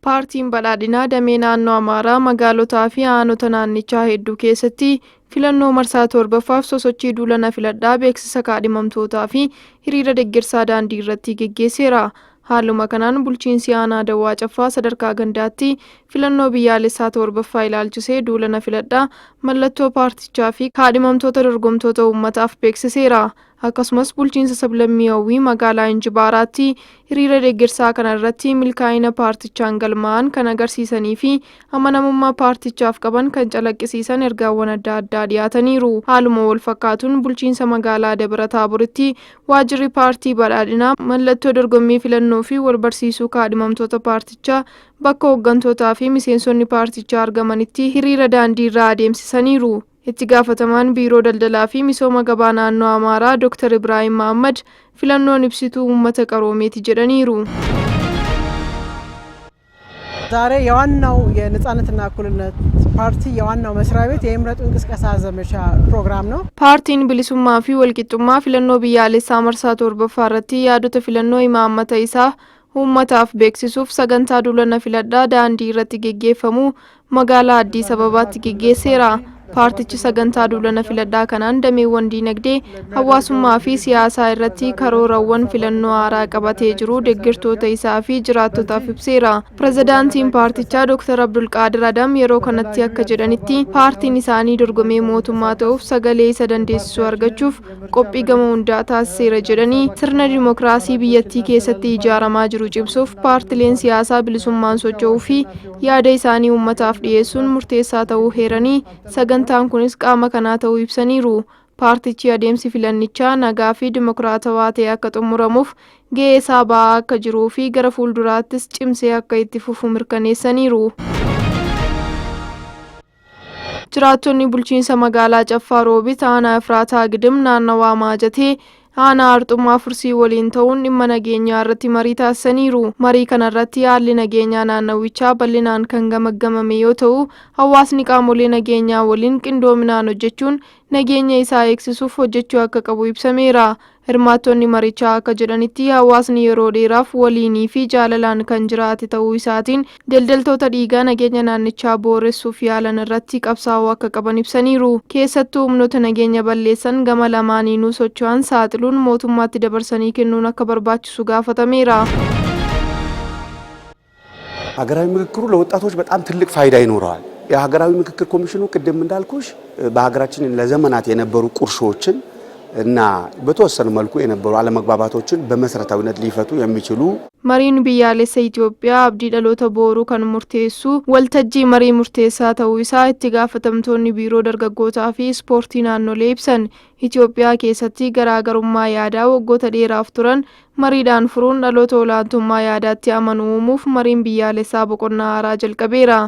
Paartiin badhaadhinaa damee naannoo Amaaraa magaalotaa fi aanota naannichaa hedduu keessatti filannoo marsaa torbaffaaf sosochii duulana filadhaa beeksisa kaadhimamtootaa fi hiriira deeggarsaa daandii irratti geggeesseera. Haaluma kanaan bulchiinsi aanaa Dawwaa Caffaa sadarkaa gandaatti filannoo biyyaalessaa torbaffaa ilaalchisee duulana filadhaa mallattoo paartichaa fi kaadhimamtoota dorgomtoota uummataaf beeksiseera. Akkasumas bulchiinsa sablammii hawwii magaalaa Injibaaraatti hiriira deeggarsaa kana irratti milkaa'ina paartichaan galmaa'an kan agarsiisanii fi amanamummaa paartichaaf qaban kan calaqqisiisan ergaawwan adda addaa dhiyaataniiru. Haaluma wal fakkaatuun bulchiinsa magaalaa Dabra Taaboritti waajjirri paartii badhaadhinaa mallattoo dorgommii filannoo fi wal barsiisuu kaadhimamtoota paartichaa bakka hooggantootaa fi miseensonni paartichaa argamanitti hiriira daandii irraa adeemsisaniiru. Itti gaafatamaan biiroo daldalaa fi misooma gabaa naannoo Amaaraa Dr. Ibrahim Mahammad filannoon ibsituu uummata qaroomeeti jedhaniiru. ዛሬ የዋናው የነጻነትና እኩልነት ፓርቲ የዋናው መስሪያ ቤት የምረጡ እንቅስቃሴ ዘመቻ ፕሮግራም ነው። ፓርቲን ብሊሱማ ፊ ወልቂጡማ ፊለኖ ብያሌሳ መርሳ torbaffa irratti yaadota filannoo imaammata isaa uummataaf beeksisuuf sagantaa duulana filadhaa daandii irratti geggeeffamu magaalaa Addis Ababaatti geggeesseera. Paartichi sagantaa duulana filadhaa kanaan dameewwan diinagdee hawaasummaa fi siyaasaa irratti karoorawwan filannoo haaraa qabatee jiru deeggartoota isaa fi jiraattotaaf ibseera. Pirezidaantiin paartichaa Dr. Abdulqaadir Adam yeroo kanatti akka jedhanitti paartiin isaanii dorgomee mootummaa ta'uuf sagalee isa dandeessisu argachuuf qophii gama hundaa taasiseera jedhanii sirna dimookiraasii biyyattii keessatti ijaaramaa jiru cimsuuf paartileen siyaasaa bilisummaan socho'uu fi yaada isaanii uummataaf dhiyeessuun murteessaa ta'uu heeranii sagantaan kunis qaama kanaa ta'uu ibsaniiru. Paartichi adeemsi filannichaa nagaa fi dimookiraatawaa ta'e akka xumuramuuf gahee isaa ba'aa akka jiruu fi gara fuulduraattis cimsee akka itti fufu mirkaneessaniiru. Jiraattonni bulchiinsa magaalaa Caffaa Roobit aanaa Efraataa Gidim naannawaa Maajatee aanaa Arxumaa Fursii waliin ta'uun dhimma nageenyaa irratti marii taasisaniiru. Marii kana irratti haalli nageenyaa naannawichaa bal'inaan kan gamagamame yoo ta'u, hawaasni qaamolee nageenyaa waliin qindoominaan hojjechuun nageenya isaa eegsisuuf hojjechuu akka qabu ibsameera. Hirmaattonni marichaa akka jedhanitti hawaasni yeroo dheeraaf waliinii fi jaalalaan kan jiraate ta'uu isaatiin daldaltoota dhiigaa nageenya naannichaa booressuuf yaalan irratti qabsaa'uu akka qaban ibsaniiru. Keessattuu humnoota nageenya balleessan gama lamaaniinuu socho'an saaxiluun mootummaatti dabarsanii kennuun akka barbaachisu gaafatameera. ሀገራዊ ምክክሩ ለወጣቶች በጣም ትልቅ ፋይዳ ይኖረዋል። የሀገራዊ ምክክር ኮሚሽኑ ቅድም እንዳልኩሽ በሀገራችን ለዘመናት የነበሩ ቁርሾችን እና በተወሰነ መልኩ የነበሩ አለመግባባቶችን በመሰረታዊነት ሊፈቱ የሚችሉ Mariin biyyaalessa Itoophiyaa abdii dhaloota booruu kan murteessu waltajjii marii murteessaa ta'uu isaa itti gaafatamtoonni biiroo dargaggootaa fi ispoortii naannolee ibsan. Itoophiyaa keessatti garaagarummaa yaadaa waggoota dheeraaf turan mariidhaan furuun dhaloota olaantummaa yaadaatti amanu uumuuf mariin biyyaalessaa boqonnaa haaraa jalqabeera.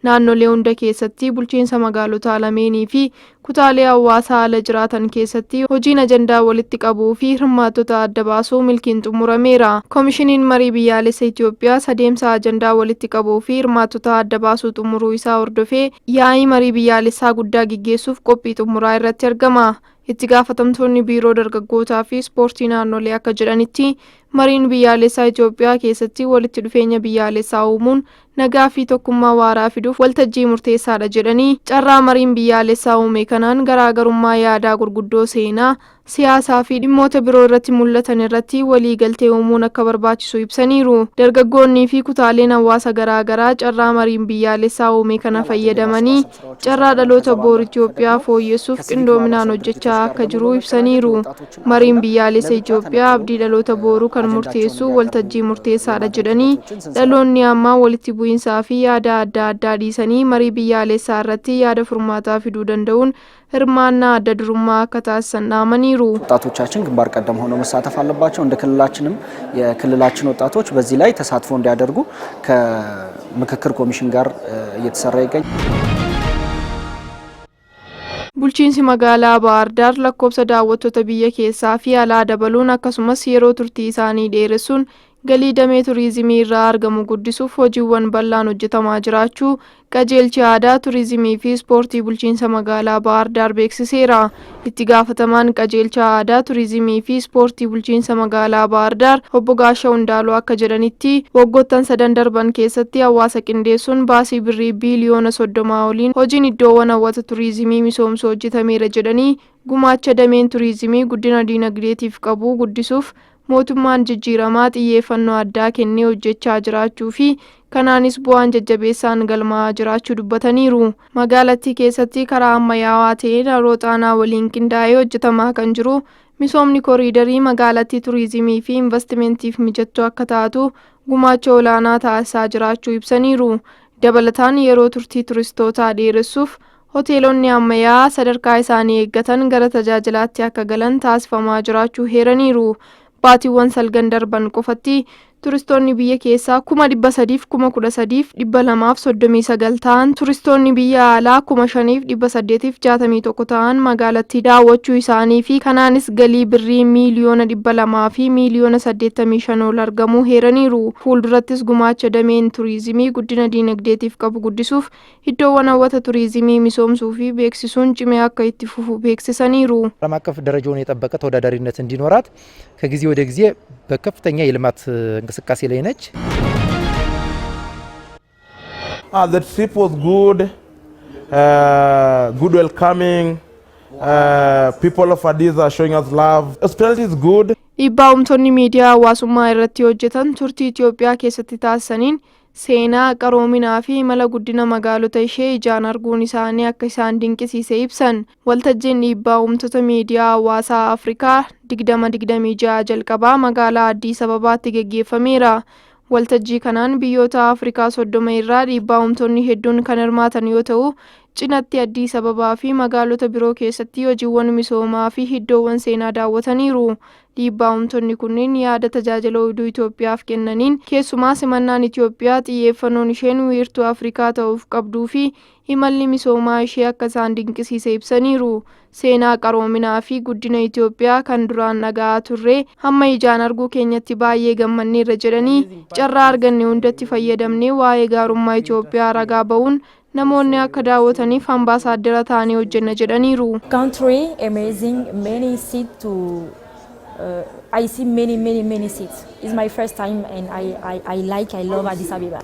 Naannolee hunda keessatti bulchiinsa magaalotaa lameenii fi kutaalee hawaasaa ala jiraatan keessatti hojiin ajandaa walitti qabuu fi hirmaattota adda baasuu milkiin xumurameera. Komishiniin marii biyyaalessa Itoophiyaa adeemsa ajandaa walitti qabuu fi hirmaattota adda baasuu xumuruu isaa hordofee yaa'ii marii biyyaalessaa guddaa gaggeessuuf qophii xumuraa irratti argama. Itti gaafatamtoonni biiroo dargaggootaa fi ispoortii naannolee akka jedhanitti mariin biyyaalessaa Itoophiyaa keessatti walitti dhufeenya biyyaalessaa uumuun nagaa fi tokkummaa waaraa fiduuf waltajjii murteessaadha jedhanii carraa mariin biyyaalessaa uume kanaan garaagarummaa yaadaa gurguddoo seenaa siyaasaa fi dhimmoota biroo irratti mul'atan irratti walii galtee uumuun akka barbaachisu ibsaniiru. Dargaggoonnii fi kutaaleen hawaasa garaagaraa carraa mariin biyyaalessaa uume kana fayyadamanii carraa dhaloota boor Itoophiyaa fooyyessuuf qindoominaan hojjechaa akka jiru ibsaniiru. Mariin biyyaalessa Itoophiyaa abdii dhaloota booruu kan murteessu waltajjii murteessaadha jedhanii dhaloonni ammaa walitti bu'iinsaa fi yaada adda addaa dhiisanii marii biyyaalessaa irratti yaada furmaataa fiduu danda'uun hirmaannaa adda durummaa akka taasisan dhaamaniiru. ወጣቶቻችን ግንባር ቀደም ሆነው መሳተፍ አለባቸው። እንደ ክልላችንም የክልላችን ወጣቶች በዚህ ላይ ተሳትፎ እንዲያደርጉ ከምክክር ኮሚሽን ጋር እየተሰራ ይገኛል። Bulchiinsi magaalaa Baahir Daar lakkoofsa daawwattoota biyya keessaa fi alaa dabaluun akkasumas yeroo turtii isaanii dheeressuun galii damee turizimii irraa argamu guddisuuf hojiiwwan bal'aan hojjetamaa jiraachuu qajeelchi aadaa turizimii fi ispoortii bulchiinsa magaalaa Bahar Dar beeksiseera. Itti gaafatamaan qajeelcha aadaa turizimii fi ispoortii bulchiinsa magaalaa Bahar Dar obbo Gaashaw Indaaluu akka jedhanitti waggoottan 3 darban keessatti hawaasa qindeessuun baasii birrii biiliyoona 30 oliin hojiin iddoowwan hawwata turizimii misoomsuu hojjetameera jedhanii gumaacha dameen turizimii guddina diinagdeetiif qabu guddisuuf mootummaan jijjiiramaa xiyyeeffannoo addaa kennee hojjechaa jiraachuu fi kanaanis bu'aan jajjabeessaan galmaa jiraachuu dubbataniiru. Magaalattii keessatti karaa ammayyaawaa ta'een haroo Xaanaa waliin qindaa'ee hojjetamaa kan jiru misoomni koriidarii magaalattii turizimii fi investimentiif mijattuu akka taatu gumaacha olaanaa taasisaa jiraachuu ibsaniiru. Dabalataan yeroo turtii turistootaa dheeressuuf hoteelonni ammayyaa sadarkaa isaanii eeggatan gara tajaajilaatti akka galan taasifamaa jiraachuu heeraniiru. Baatiiwwan salgan darban qofatti turistoonni biyya keessaa 313,239 ta'an turistoonni biyya alaa 5,861 ta'an magaalattii daawwachuu isaanii fi kanaanis galii birrii miiliyoona 200 fi miiliyoona 85 ol argamuu heeraniiru. Fuuldurattis gumaacha dameen turizimii guddina diinagdeetiif qabu guddisuuf iddoowwan hawwata turizimii misoomsuu fi beeksisuun cimee akka itti fufu beeksisaniiru. ዓለም አቀፍ ደረጃውን የጠበቀ ተወዳዳሪነት እንዲኖራት ከጊዜ ወደ ጊዜ በከፍተኛ የልማት እንቅስቃሴ ላይ ነች። The trip was good, good welcoming. People of Addis are showing us love. Hospitality is good. Dhiibbaa'umtoonni miidiyaa hawaasummaa irratti hojjetan turtii Itoophiyaa keessatti taasisaniin seenaa qaroominaa fi mala guddina magaalota ishee ijaan arguun isaanii akka isaan dinqisiise ibsan. Waltajjiin dhiibbaa'umtoota miidiyaa hawaasaa Afrikaa 2026 jalqabaa magaalaa Addis Ababaatti geggeeffameera. Waltajjii kanaan biyyoota Afrikaa 30 irraa dhiibbaa'umtoonni hedduun kan hirmaatan yoo ta'u, cinatti Addis Ababaa fi magaalota biroo keessatti hojiiwwan misoomaa fi iddoowwan seenaa daawwataniiru. Dhiibbaa'umtoonni kunneen yaada tajaajila oduu Itoophiyaaf kennaniin keessumaa simannaan Itoophiyaa xiyyeeffannoon isheen wiirtuu Afrikaa ta'uuf qabduu fi imalli misoomaa ishee akka isaan dinqisiise ibsaniiru. Seenaa qaroominaa fi guddina Itoophiyaa kan duraan dhaga'aa turre hamma ijaan arguu keenyatti baay'ee gammanneerra jedhanii carraa arganne hundatti fayyadamnee waa'ee gaarummaa Itoophiyaa ragaa ba'uun namoonni akka daawwataniif ambaasaaddara ta'anii hojjenna jedhaniiru. Country amazing, many seats to I see many seats. It's my first time and I love Addis Ababa.